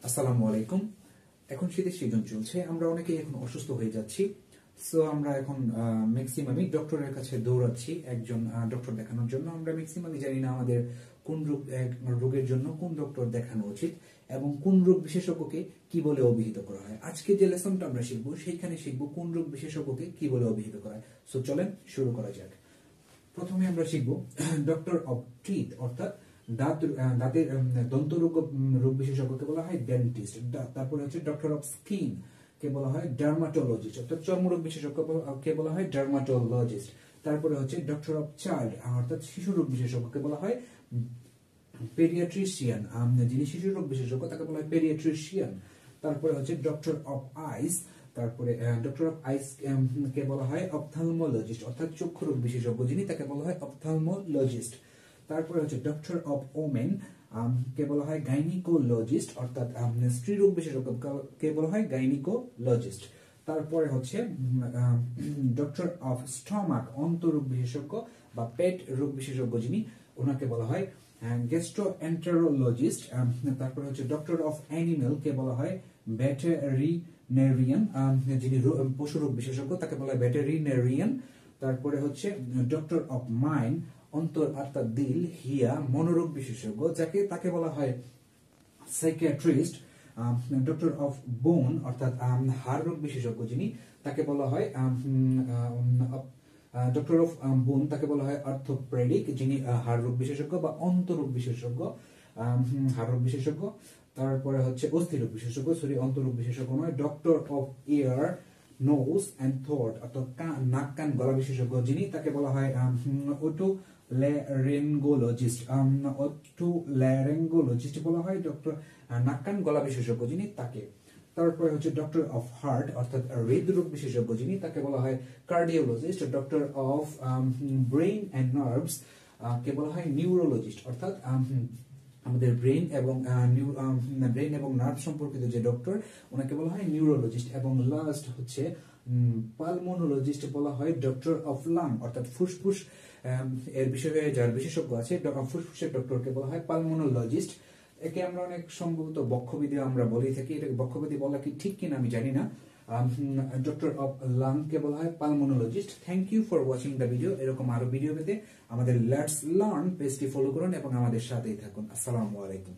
আসসালামু আলাইকুম। এখন শীতের সিজন চলছে, আমরা অনেকেই এখন অসুস্থ হয়ে যাচ্ছি। সো আমরা এখন ম্যাক্সিমামই ডক্টরের কাছে দৌড়াচ্ছি একজন ডক্টর দেখানোর জন্য। আমরা ম্যাক্সিমামই জানি না আমাদের কোন রোগের জন্য কোন ডক্টর দেখানো উচিত এবং কোন রোগ বিশেষজ্ঞকে কি বলে অভিহিত করা হয়। আজকে যে লেসনটা আমরা শিখবো সেইখানে শিখবো কোন রোগ বিশেষজ্ঞকে কি বলে অভিহিত করা হয়। সো চলেন শুরু করা যাক। প্রথমে আমরা শিখবো ডক্টর অফ টিথ, অর্থাৎ দাঁতের দন্ত রোগ বিশেষজ্ঞকে বলা হয় ডেন্টিস্ট। তারপরে হচ্ছে ডক্টর অফ স্কিন কে বলা হয় ডার্মাটোলজিস্ট, অর্থাৎ চর্মরোগ বিশেষজ্ঞ কে বলা হয় ডার্মাটোলজিস্ট। তারপরে হচ্ছে ডক্টর অফ চাইল্ড, অর্থাৎ শিশু রোগ বিশেষজ্ঞকে বলা হয় পেডিয়াট্রিশিয়ান। যিনি শিশু রোগ বিশেষজ্ঞ তাকে বলা হয় পেডিয়াট্রিশিয়ান। তারপরে হচ্ছে ডক্টর অফ আইস, তারপরে ডক্টর অফ আইস কে বলা হয় অপথ্যালমোলজিস্ট, অর্থাৎ চক্ষু রোগ বিশেষজ্ঞ যিনি তাকে বলা হয় অপথ্যালমোলজিস্ট। তারপরে হচ্ছে ডক্টর অফ ওমেন কে বলা হয় গাইনিকোলজিস্ট, অর্থাৎ স্ত্রী রোগ বিশেষজ্ঞ কে বলা হয় গাইনিকোলজিস্ট। তারপরে হচ্ছে ডক্টর অফ স্টমাক, অন্তরোগ বিশেষজ্ঞ বা পেট রোগ বিশেষজ্ঞ যিনি, ওনাকে বলা হয় গ্যাস্ট্রোএন্টারোলজিস্ট। তারপরে হচ্ছে ডক্টর অফ অ্যানিমেল কে বলা হয় ভেটেরিনেরিয়ান, যিনি পশু রোগ বিশেষজ্ঞ তাকে বলা হয় ভেটেরিনেরিয়ান। তারপরে হচ্ছে ডক্টর অফ মাইন্ড, অন্তর অর্থাৎ দিল হিয়া মনোরোগ বিশেষজ্ঞ তাকে বলা হয় সাইকিয়াট্রিস্ট। ডক্টর অফ বোন, অর্থাৎ হাড় রোগ বিশেষজ্ঞ যিনি, তাকে বলা হয় ডক্টর অফ বোন তাকে বলা হয় অর্থোপেডিক, যিনি হাড় রোগ বিশেষজ্ঞ বা অন্তরোগ বিশেষজ্ঞ, হাড় রোগ বিশেষজ্ঞ। তারপরে হচ্ছে অস্থি রোগ বিশেষজ্ঞ, অন্তরোগ বিশেষজ্ঞ নয়। Doctor of ear nose and throat, অর্থাৎ নাক কান গলা বিশেষজ্ঞ যিনি, তাকে বলা হয় ওটোল্যারিঙ্গোলজিস্ট। ওটোল্যারিঙ্গোলজিস্ট বলা হয় ডক্টর নাক কান গলা বিশেষজ্ঞ যিনি, তাকে। তারপরে হচ্ছে ডক্টর অফ হার্ট, অর্থাৎ হৃদরোগ বিশেষজ্ঞ যিনি, তাকে বলা হয় cardiologist. Doctor of brain and nerves কে বলা হয় নিউরোলজিস্ট, অর্থাৎ আমাদের ব্রেইন এবং নার্ভ সম্পর্কিত যে ডক্টর ওনাকে বলা হয় নিউরোলজিস্ট। এবং লাস্ট হচ্ছে পালমোনোলজিস্ট বলা হয় ডক্টর অফ লাং, অর্থাৎ ফুসফুস এর বিষয়ে যার বিশেষজ্ঞ আছে ফুসফুসের ডক্টরকে বলা হয় পালমোনোলজিস্ট। একে আমরা অনেক সম্ভবত বক্ষব্যাধি আমরা বলে থাকি, এটাকে বক্ষব্যাধি বলা কি ঠিক কিনা আমি জানি না। ডক্টর অফ লাং কে বলা হয় pulmonologist. Thank you for watching the video. এরকম আরো ভিডিও পেতে আমাদের লেটস লার্ন পেজটি ফলো করুন এবং আমাদের সাথেই থাকুন। আসসালামু আলাইকুম।